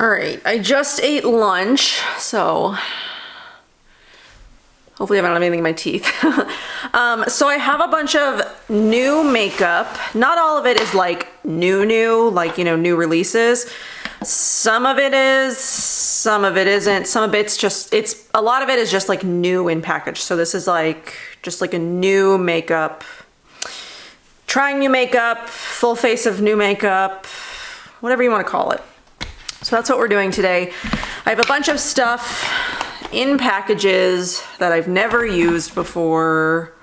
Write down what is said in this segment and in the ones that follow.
All right, I just ate lunch, so hopefully I don't have anything in my teeth. So I have a bunch of new makeup. Not all of it is like new, like, you know, new releases. Some of it is, some of it isn't. Some of it's just, a lot of it is just like new in package. So this is like, just like a new makeup, trying new makeup, full face of new makeup, whatever you want to call it. So that's what we're doing today. I have a bunch of stuff in packages that I've never used before.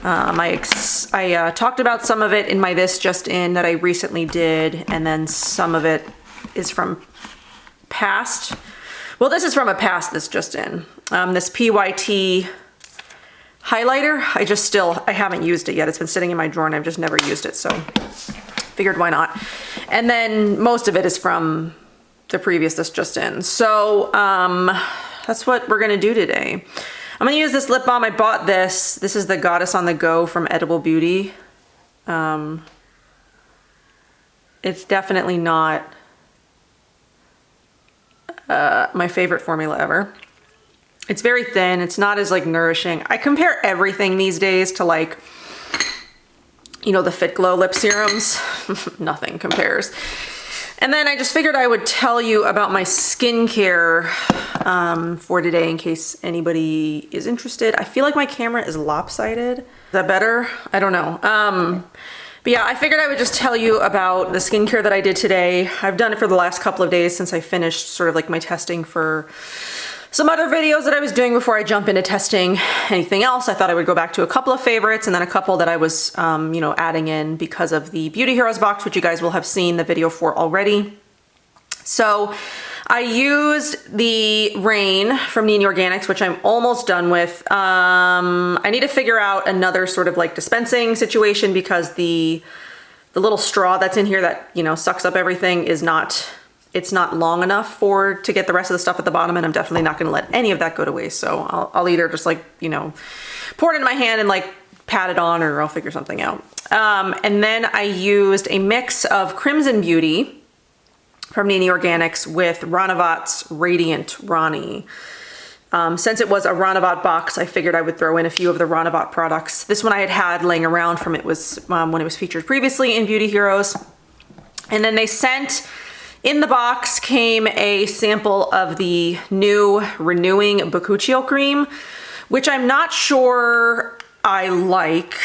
I talked about some of it in my This Just In that I recently did, and then some of it is from past. Well, this is from a past This Just In. This PYT highlighter, I haven't used it yet. It's been sitting in my drawer and I've just never used it, so figured why not. And then most of it is from the previous This Just In. So that's what we're gonna do today. I'm gonna use this lip balm. I bought this. This is the Goddess on the Go from Edible Beauty. It's definitely not my favorite formula ever. It's very thin. It's not as like nourishing. I compare everything these days to like, you know, the Fit Glow lip serums. Nothing compares. And then I just figured I would tell you about my skincare for today in case anybody is interested. I feel like my camera is lopsided. Is that better? I don't know. But yeah, I figured I would just tell you about the skincare that I did today. I've done it for the last couple of days since I finished sort of like my testing for some other videos that I was doing before I jump into testing anything else. I thought I would go back to a couple of favorites and then a couple that I was, you know, adding in because of the Beauty Heroes box, which you guys will have seen the video for already. So I used the Rain from Nini Organics, which I'm almost done with. I need to figure out another sort of like dispensing situation because the little straw that's in here that, you know, sucks up everything is not, it's not long enough to get the rest of the stuff at the bottom, and I'm definitely not gonna let any of that go to waste. So I'll either just like, you know, pour it in my hand and like pat it on, or I'll figure something out. And then I used a mix of Crimson Beauty from Nini Organics with Ranavat's Radiant Rani. Since it was a Ranavat box, I figured I would throw in a few of the Ranavat products. This one I had laying around from when it was featured previously in Beauty Heroes. And then they sent, in the box came a sample of the new Renewing Bakuchiol Cream, which I'm not sure I like.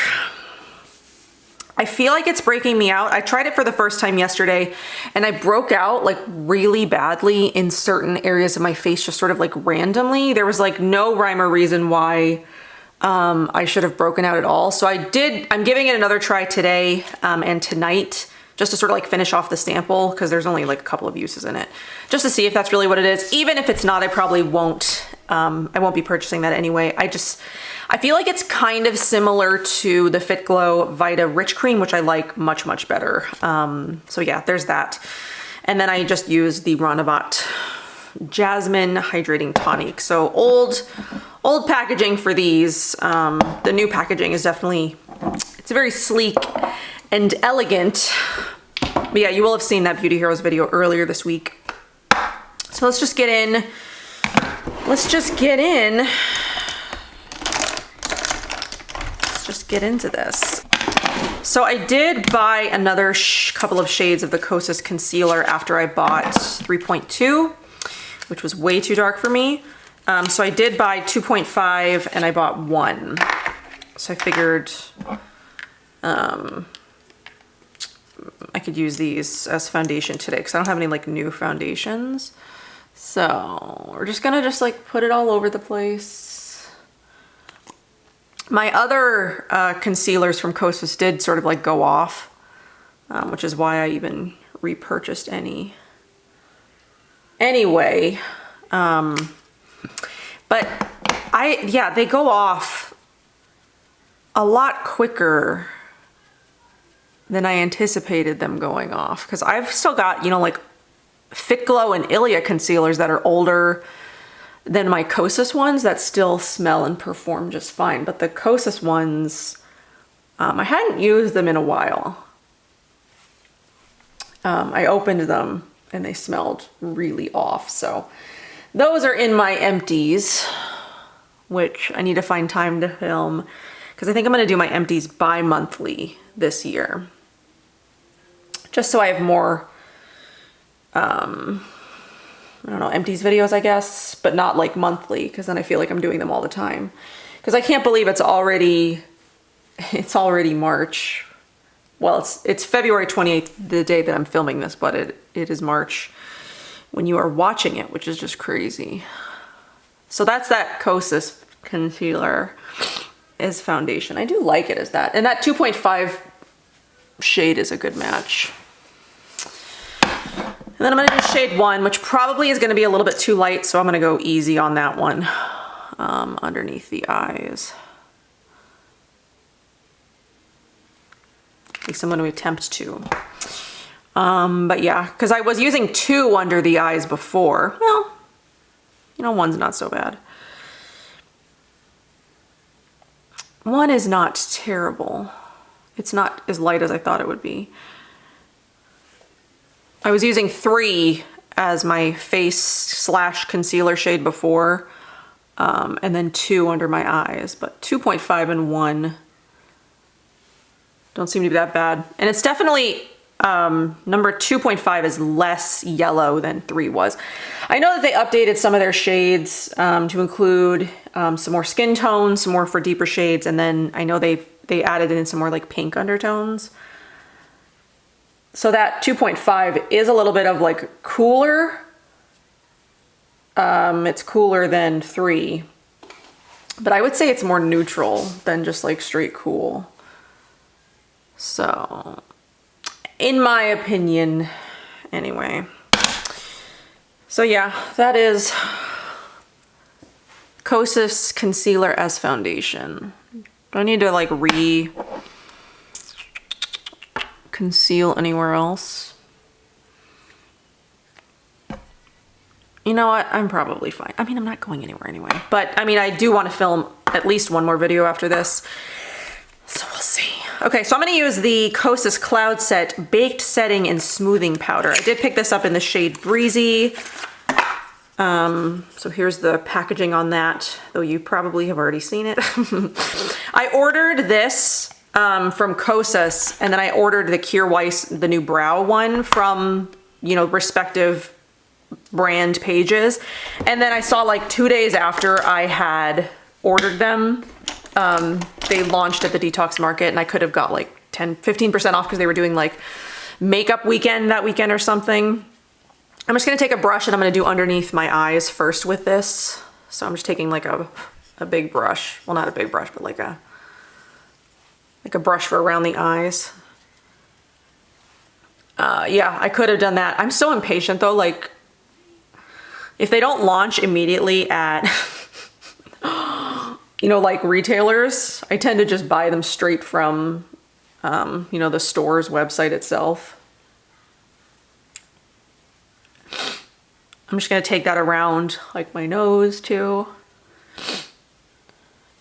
I feel like it's breaking me out. I tried it for the first time yesterday and I broke out like really badly in certain areas of my face, just sort of like randomly. There was like no rhyme or reason why I should have broken out at all. So I'm giving it another try today and tonight, just to sort of like finish off the sample, because there's only like a couple of uses in it, just to see if that's really what it is. Even if it's not, I probably won't, I won't be purchasing that anyway. I feel like it's kind of similar to the Fit Glow Vita Rich Cream, which I like much, much better. So yeah, there's that. And then I just used the Ranavat Jasmine Hydrating Tonic. So old packaging for these. The new packaging is definitely, it's very sleek and elegant. But yeah, you will have seen that Beauty Heroes video earlier this week. So let's just get in. Let's just get into this. So I did buy another couple of shades of the KOSAS concealer after I bought 3.2, which was way too dark for me. So I did buy 2.5 and I bought 1. So I figured I could use these as foundation today because I don't have any like new foundations. So we're just gonna like put it all over the place. My other concealers from KOSAS did sort of like go off, which is why I even repurchased any. Anyway, but yeah, they go off a lot quicker than I anticipated them going off, because I've still got, you know, like Fit Glow and Ilia concealers that are older than my KOSAS ones that still smell and perform just fine. But the KOSAS ones, I hadn't used them in a while. I opened them and they smelled really off. So those are in my empties, which I need to find time to film because I think I'm going to do my empties bi-monthly this year. Just so I have more, I don't know, empties videos, I guess, but not like monthly, because then I feel like I'm doing them all the time. Because I can't believe it's already March. Well, it's February 28th, the day that I'm filming this, but it is March when you are watching it, which is just crazy. So that's that KOSAS concealer as foundation. I do like it as that. And that 2.5 shade is a good match. And then I'm gonna do shade 1, which probably is gonna be a little bit too light, so I'm gonna go easy on that one, underneath the eyes. At least I'm gonna attempt to. But yeah, because I was using 2 under the eyes before. Well, you know, 1's not so bad. 1 is not terrible. It's not as light as I thought it would be. I was using 3 as my face / concealer shade before, and then 2 under my eyes, but 2.5 and 1 don't seem to be that bad. And it's definitely, number 2.5 is less yellow than 3 was. I know that they updated some of their shades to include some more skin tones, some more for deeper shades, and then I know they added in some more like pink undertones. So that 2.5 is a little bit of like cooler. It's cooler than 3, but I would say it's more neutral than just like straight cool. So, in my opinion, anyway. So yeah, that is KOSAS concealer as foundation. Do I need to like conceal anywhere else? You know what? I'm probably fine. I mean, I'm not going anywhere anyway. But I mean, I do want to film at least one more video after this. So we'll see. Okay, so I'm going to use the KOSAS Cloud Set Baked Setting and Smoothing Powder. I did pick this up in the shade Breezy. So here's the packaging on that, though you probably have already seen it. I ordered this from KOSAS, and then I ordered the Weis, the new brow one, from, you know, respective brand pages. And then I saw like 2 days after I had ordered them, they launched at the Detox Market, and I could have got like 15% off because they were doing like makeup weekend that weekend or something. I'm just gonna take a brush and I'm gonna do underneath my eyes first with this. So I'm just taking like a big brush. Well, not a big brush, but like a brush for around the eyes. Yeah, I could have done that. I'm so impatient though. Like, if they don't launch immediately at, you know, like retailers, I tend to just buy them straight from, you know, the store's website itself. I'm just gonna take that around like my nose too.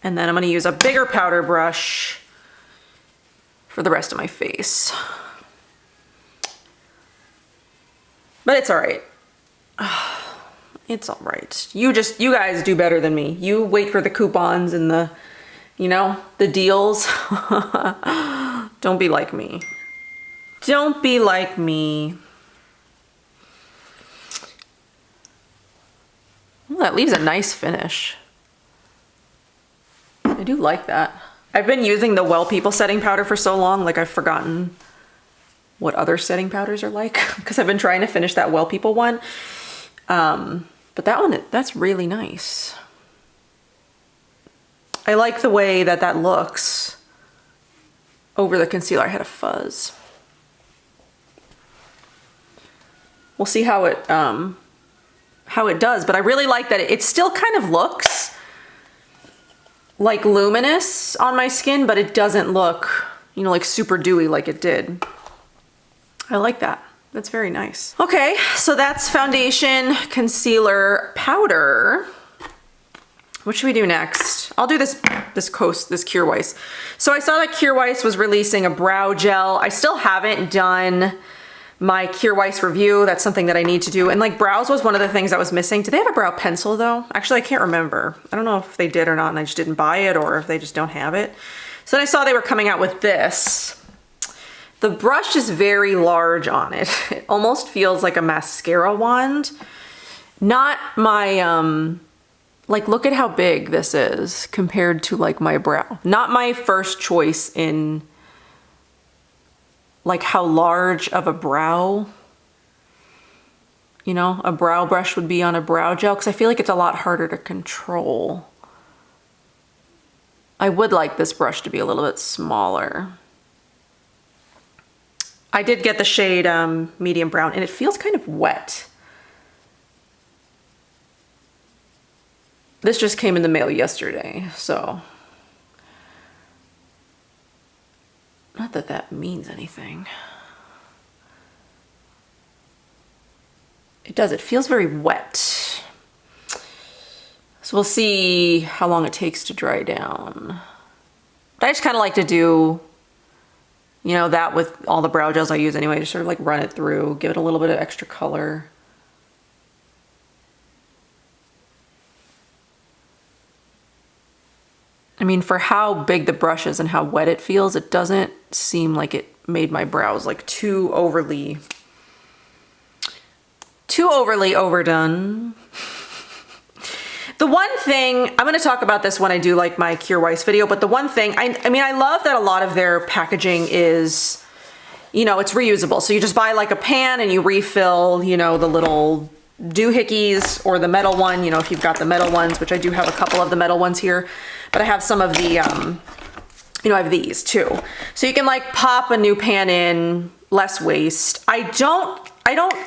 And then I'm gonna use a bigger powder brush for the rest of my face. But it's all right. It's all right. You guys do better than me. You wait for the coupons and the, you know, the deals. Don't be like me. Don't be like me. Well, that leaves a nice finish. I do like that. I've been using the Well People setting powder for so long, like I've forgotten what other setting powders are like, because I've been trying to finish that Well People one. But that one, that's really nice. I like the way that that looks over the concealer. I had a fuzz. We'll see how it does, but I really like that it still kind of looks like luminous on my skin, but it doesn't look, you know, like super dewy like it did. I like that. That's very nice. Okay, so that's foundation, concealer, powder. What should we do next? I'll do this Kjaer Weis. So I saw that Kjaer Weis was releasing a brow gel. I still haven't done my Kjaer Weis review. That's something that I need to do. And like brows was one of the things that was missing. Do they have a brow pencil though? Actually, I can't remember. I don't know if they did or not and I just didn't buy it or if they just don't have it. So then I saw they were coming out with this. The brush is very large on it. It almost feels like a mascara wand. Not my, like look at how big this is compared to like my brow. Not my first choice in like how large of a brow, you know, a brow brush would be on a brow gel, because I feel like it's a lot harder to control. I would like this brush to be a little bit smaller. I did get the shade medium brown and it feels kind of wet. This just came in the mail yesterday, so not that that means anything. It does, it feels very wet. So we'll see how long it takes to dry down. But I just kind of like to do, you know, that with all the brow gels I use anyway, just sort of like run it through, give it a little bit of extra color. I mean, for how big the brush is and how wet it feels, it doesn't seem like it made my brows like too overly overdone. The one thing, I'm gonna talk about this when I do like my Kjaer Weis video, but the one thing, I mean, I love that a lot of their packaging is, you know, it's reusable. So you just buy like a pan and you refill, you know, the little doohickeys or the metal one, you know, if you've got the metal ones, which I do have a couple of the metal ones here, but I have some of the, you know, I have these too. So you can like pop a new pan in, less waste. I don't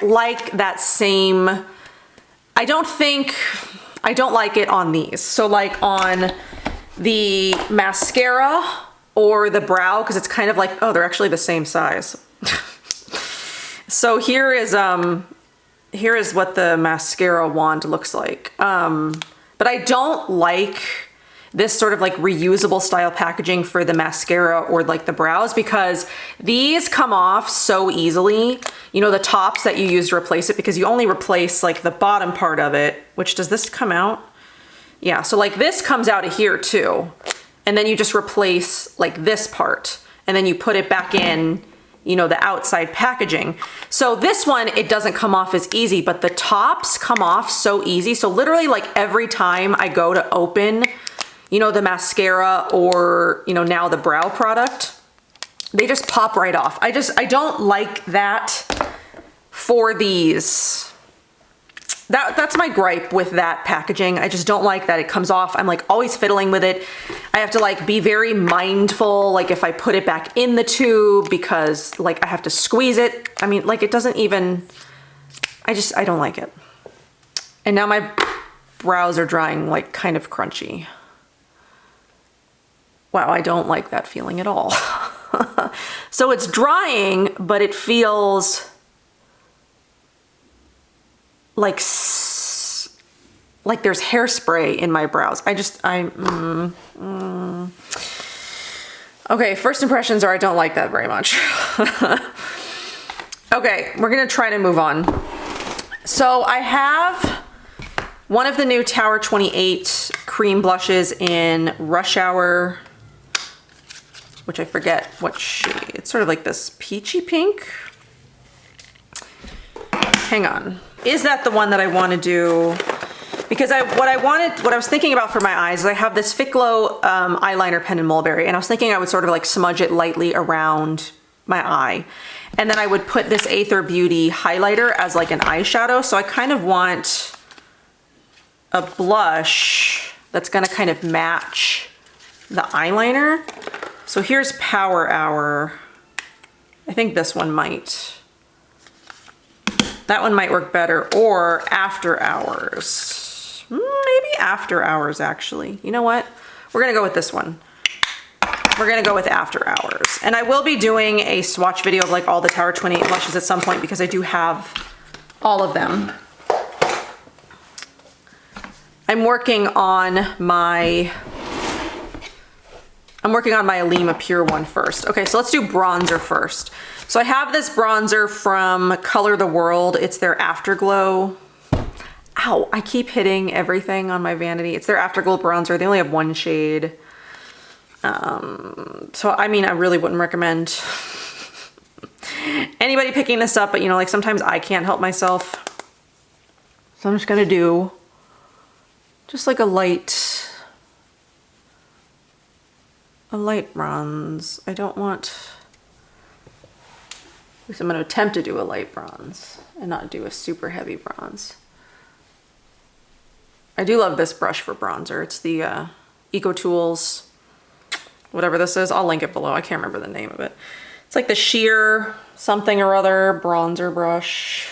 like that same, I don't like it on these. So like on the mascara or the brow, because it's kind of like, oh, they're actually the same size. So here is what the mascara wand looks like. But I don't like this sort of like reusable style packaging for the mascara or like the brows, because these come off so easily. You know, the tops that you use to replace it, because you only replace like the bottom part of it, which does this come out? Yeah, so like this comes out of here too. And then you just replace like this part and then you put it back in, you know, the outside packaging. So this one, it doesn't come off as easy, but the tops come off so easy. So literally like every time I go to open, you know, the mascara or, you know, now the brow product, they just pop right off. I don't like that for these. That's my gripe with that packaging. I just don't like that it comes off. I'm like always fiddling with it. I have to like be very mindful, like if I put it back in the tube, because like I have to squeeze it. I mean, like it doesn't even, I don't like it. And now my brows are drying like kind of crunchy. Wow, I don't like that feeling at all. So it's drying, but it feels like there's hairspray in my brows. Okay, first impressions are I don't like that very much. Okay, we're gonna try to move on. So I have one of the new Tower 28 cream blushes in Rush Hour, which I forget what shade. It's sort of like this peachy pink. Hang on. Is that the one that I want to do? Because what I was thinking about for my eyes is I have this Fit Glow eyeliner pen in Mulberry, and I was thinking I would sort of like smudge it lightly around my eye. And then I would put this Aether Beauty highlighter as like an eyeshadow. So I kind of want a blush that's gonna kind of match the eyeliner. So here's Power Hour. I think this one might. That one might work better, or After Hours. Maybe After Hours, actually. You know what? We're gonna go with this one. We're gonna go with After Hours. And I will be doing a swatch video of like all the Tower 28 blushes at some point, because I do have all of them. I'm working on my I'm working on my Alima Pure one first. Okay, so let's do bronzer first. So I have this bronzer from Color the World. It's their Afterglow. Ow, I keep hitting everything on my vanity. It's their Afterglow bronzer. They only have one shade. So I mean, I really wouldn't recommend anybody picking this up, but you know, like sometimes I can't help myself. So I'm just gonna do just like a light bronze. I don't want, at least I'm gonna attempt to do a light bronze and not do a super heavy bronze. I do love this brush for bronzer. It's the Eco Tools, whatever this is. I'll link it below. I can't remember the name of it. It's like the sheer something or other bronzer brush.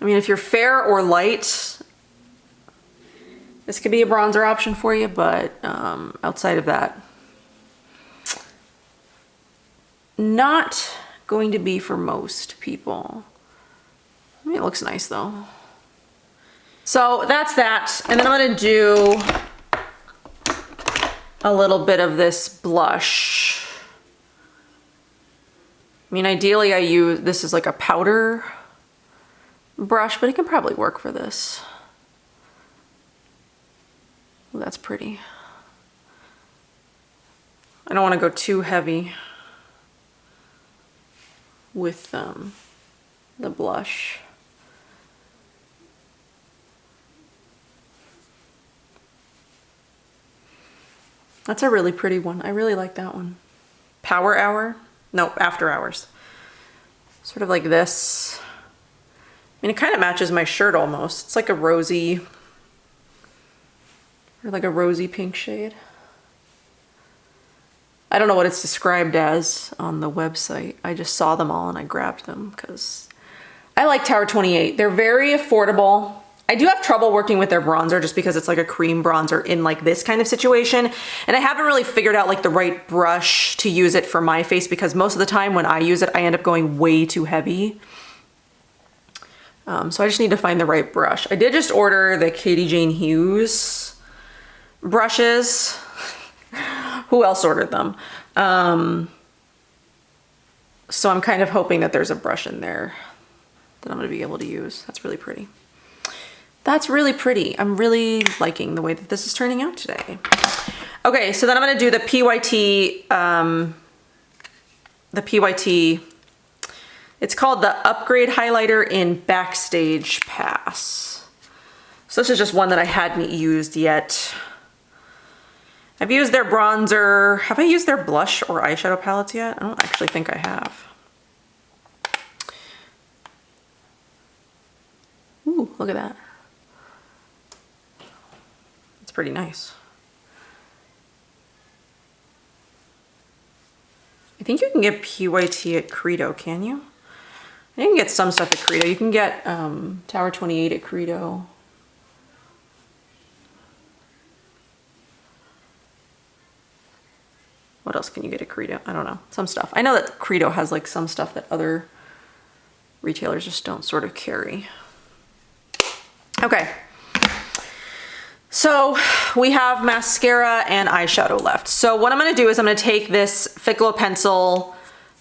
I mean, if you're fair or light, this could be a bronzer option for you, but outside of that, not going to be for most people. I mean, it looks nice though. So that's that. And then I'm gonna do a little bit of this blush. I mean, ideally I use, this is like a powder brush, but it can probably work for this. Ooh, that's pretty. I don't want to go too heavy with the blush. That's a really pretty one. I really like that one. Power Hour? No, After Hours. Sort of like this. I mean, it kind of matches my shirt almost. It's like a rosy, or like a rosy pink shade. I don't know what it's described as on the website. I just saw them all and I grabbed them because I like Tower 28. They're very affordable. I do have trouble working with their bronzer just because it's like a cream bronzer in like this kind of situation. And I haven't really figured out like the right brush to use it for my face because most of the time when I use it, I end up going way too heavy. So I just need to find the right brush. I did just order the Katie Jane Hughes brushes. Who else ordered them? So I'm kind of hoping that there's a brush in there that I'm gonna be able to use. That's really pretty. That's really pretty. I'm really liking the way that this is turning out today. Okay, so then I'm gonna do the PYT, it's called the Upgrade Highlighter in Backstage Pass. So this is just one that I hadn't used yet. I've used their bronzer. Have I used their blush or eyeshadow palettes yet? I don't actually think I have. Ooh, look at that. It's pretty nice. I think you can get PYT at Credo, can you? You can get some stuff at Credo. You can get Tower 28 at Credo. What else can you get at Credo? I don't know. Some stuff. I know that Credo has like some stuff that other retailers just don't sort of carry. Okay. So we have mascara and eyeshadow left. So what I'm going to do is I'm going to take this Fit Glow pencil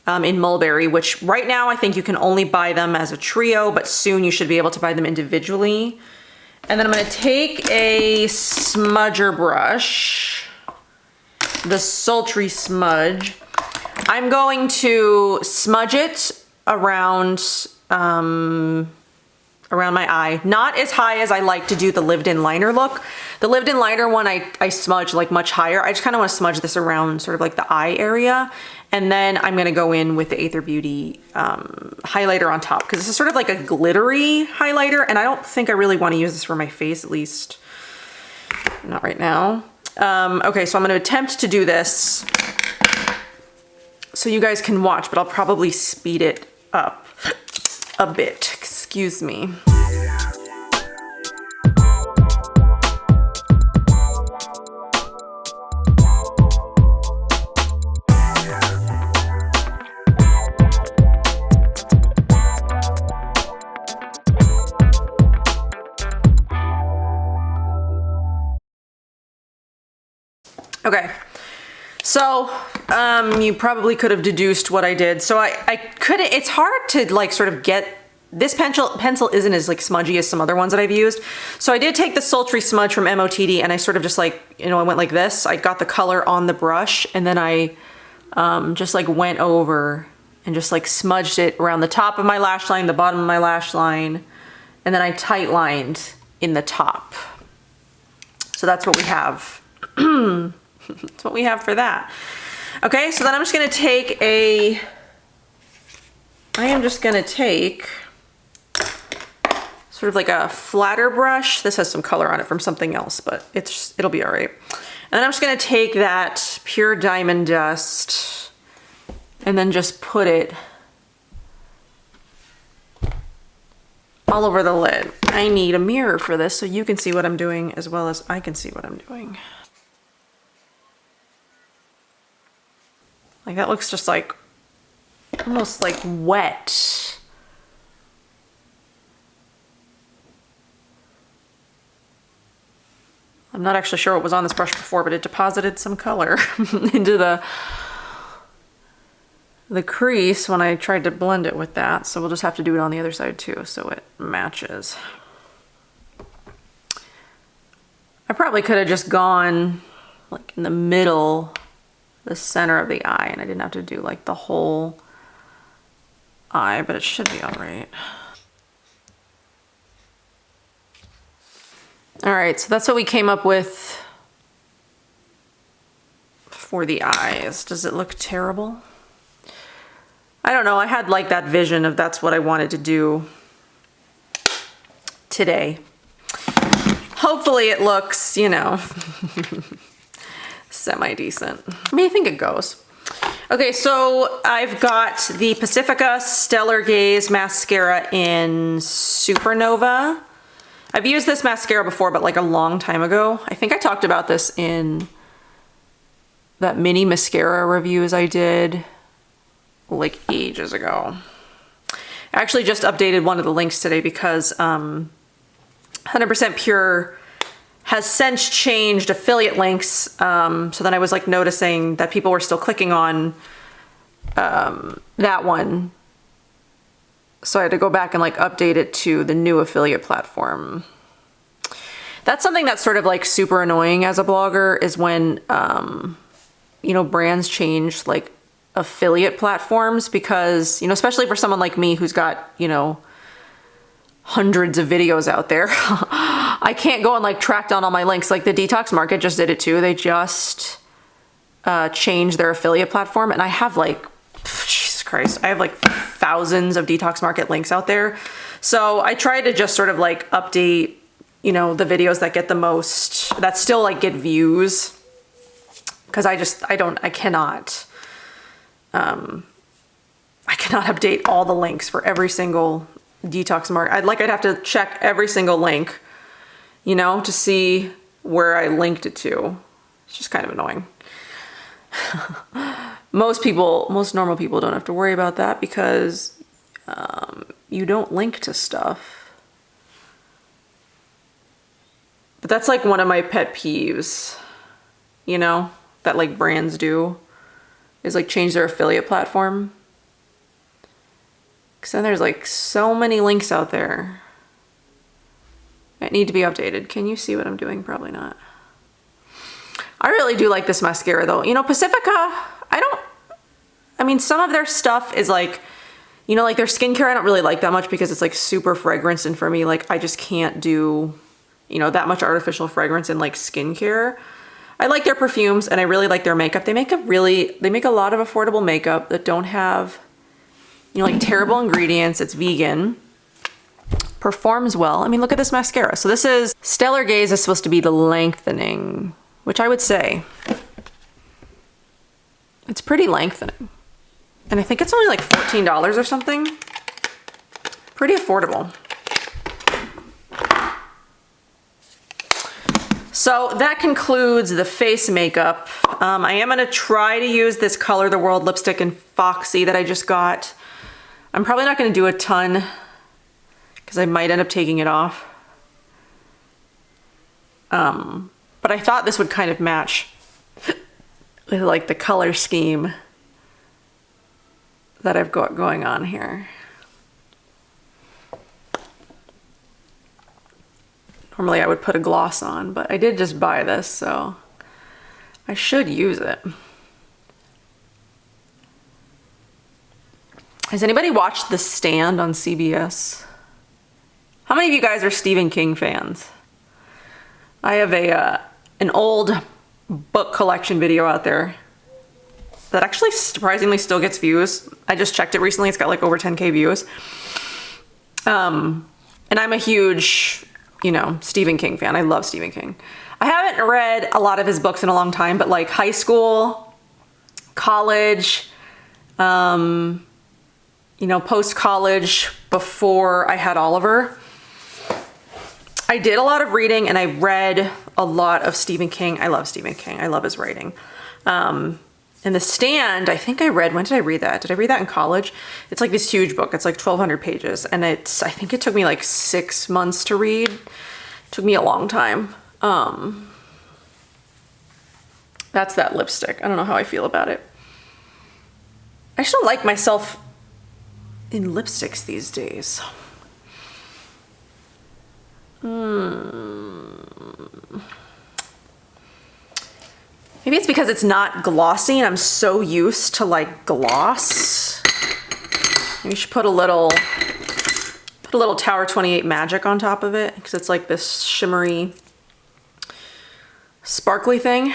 in Mulberry, which right now I think you can only buy them as a trio, but soon you should be able to buy them individually. And then I'm going to take a smudger brush, the Sultry Smudge. I'm going to smudge it around around my eye. Not as high as I like to do the lived-in liner look. The lived-in liner one I smudge like much higher. I just kind of want to smudge this around sort of like the eye area. And then I'm going to go in with the Aether Beauty highlighter on top because this is sort of like a glittery highlighter and I don't think I really want to use this for my face, at least not right now. Okay, so I'm going to attempt to do this so you guys can watch, but I'll probably speed it up a bit. Excuse me. Okay. So, you probably could have deduced what I did. So I couldn't, it's hard to like sort of get, this pencil isn't as like smudgy as some other ones that I've used. So I did take the Sultry Smudge from MOTD and I sort of just like, you know, I went like this. I got the color on the brush and then I just like went over and just like smudged it around the top of my lash line, the bottom of my lash line, and then I tight lined in the top. So that's what we have. That's what we have for that. Okay, so then I'm just gonna take sort of like a flatter brush. This has some color on it from something else, but it'll be all right. And then I'm just gonna take that pure diamond dust and then just put it all over the lid. I need a mirror for this so you can see what I'm doing as well as I can see what I'm doing. Like that looks just like, almost like wet. I'm not actually sure what was on this brush before, but it deposited some color into the crease when I tried to blend it with that. So we'll just have to do it on the other side too, so it matches. I probably could have just gone like in the middle, the center of the eye, and I didn't have to do like the whole eye, but it should be all right. All right, so that's what we came up with for the eyes. Does it look terrible? I don't know, I had like that vision of that's what I wanted to do today. Hopefully it looks, you know, semi-decent. I mean, I think it goes. Okay, so I've got the Pacifica Stellar Gaze mascara in Supernova. I've used this mascara before, but like a long time ago. I think I talked about this in that mini mascara reviews I did like ages ago. I actually just updated one of the links today because 100% Pure has since changed affiliate links. So then I was like noticing that people were still clicking on that one. So I had to go back and like update it to the new affiliate platform. That's something that's sort of like super annoying as a blogger is when, you know, brands change like affiliate platforms because, you know, especially for someone like me who's got, you know, hundreds of videos out there. I can't go and like track down all my links. Like the Detox Market just did it too. They just changed their affiliate platform and I have like, Jesus Christ, I have like thousands of Detox Market links out there. So I try to just sort of like update, you know, the videos that get the most, that still like get views. Cause I cannot update all the links for every single Detox Market. I'd have to check every single link, you know, to see where I linked it to. It's just kind of annoying. Most normal people don't have to worry about that because you don't link to stuff. But that's like one of my pet peeves, you know, that like brands do, is like change their affiliate platform. Because then there's like so many links out there that need to be updated. Can you see what I'm doing? Probably not. I really do like this mascara though. You know, Pacifica, I mean, some of their stuff is like, you know, like their skincare, I don't really like that much because it's like super fragrance. And for me, like, I just can't do, you know, that much artificial fragrance in like skincare. I like their perfumes and I really like their makeup. They make a lot of affordable makeup that don't have, you know, like terrible ingredients. It's vegan, performs well. I mean, look at this mascara. So this is Stellar Gaze is supposed to be the lengthening, which I would say it's pretty lengthening. And I think it's only like $14 or something. Pretty affordable. So that concludes the face makeup. I am gonna try to use this Color the World lipstick in Foxy that I just got. I'm probably not gonna do a ton because I might end up taking it off. But I thought this would kind of match with like the color scheme that I've got going on here. Normally I would put a gloss on, but I did just buy this, so I should use it. Has anybody watched The Stand on CBS? How many of you guys are Stephen King fans? I have an old book collection video out there that actually surprisingly still gets views. I just checked it recently. It's got like over 10K views. And I'm a huge, you know, Stephen King fan. I love Stephen King. I haven't read a lot of his books in a long time, but like high school, college, you know, post-college, before I had Oliver, I did a lot of reading and I read a lot of Stephen King. I love Stephen King. I love his writing. And The Stand, I think I read, when did I read that? Did I read that in college? It's like this huge book. It's like 1,200 pages. And I think it took me like 6 months to read. It took me a long time. That's that lipstick. I don't know how I feel about it. I just don't like myself in lipsticks these days. Maybe it's because it's not glossy and I'm so used to like gloss. Maybe you should put a little Tower 28 Magic on top of it, because it's like this shimmery, sparkly thing.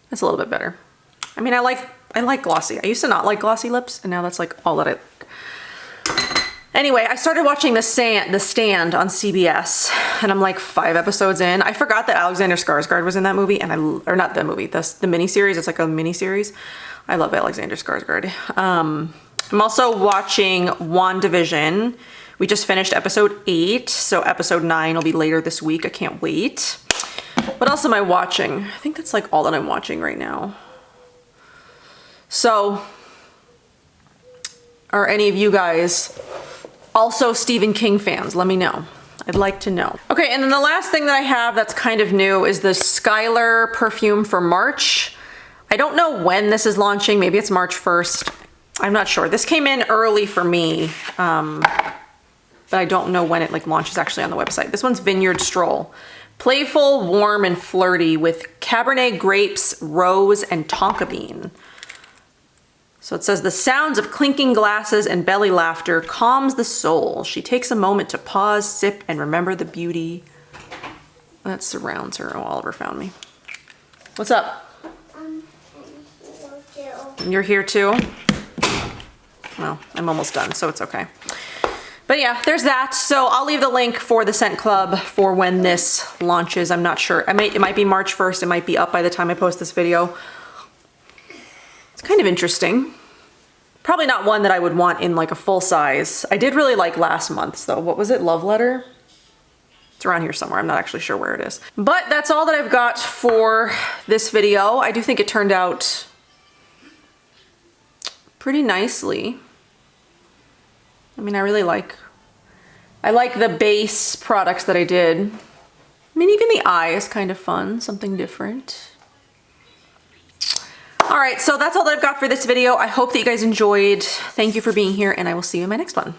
That's a little bit better. I mean, I like glossy. I used to not like glossy lips, and now that's like all that I like. Anyway, I started watching The Stand on CBS, and I'm like 5 episodes in. I forgot that Alexander Skarsgård was in that movie, or not the movie, the miniseries. It's like a miniseries. I love Alexander Skarsgård. I'm also watching WandaVision. We just finished episode 8, so episode 9 will be later this week. I can't wait. What else am I watching? I think that's like all that I'm watching right now. So, are any of you guys also Stephen King fans? Let me know. I'd like to know. Okay, and then the last thing that I have that's kind of new is the Skylar perfume for March. I don't know when this is launching. Maybe it's March 1st. I'm not sure. This came in early for me, but I don't know when it like launches actually on the website. This one's Vineyard Stroll. Playful, warm, and flirty with Cabernet grapes, rose, and tonka bean. So it says, the sounds of clinking glasses and belly laughter calms the soul. She takes a moment to pause, sip, and remember the beauty that surrounds her. Oh, Oliver found me. What's up? You're here too? Well, I'm almost done, so it's okay. But yeah, there's that. So I'll leave the link for the Scent Club for when this launches. I'm not sure. It might be March 1st. It might be up by the time I post this video. It's kind of interesting. Probably not one that I would want in like a full size. I did really like last month's though. What was it? Love Letter? It's around here somewhere. I'm not actually sure where it is. But that's all that I've got for this video. I do think it turned out pretty nicely. I mean, I like the base products that I did. I mean, even the eye is kind of fun, something different. All right, so that's all that I've got for this video. I hope that you guys enjoyed. Thank you for being here, and I will see you in my next one.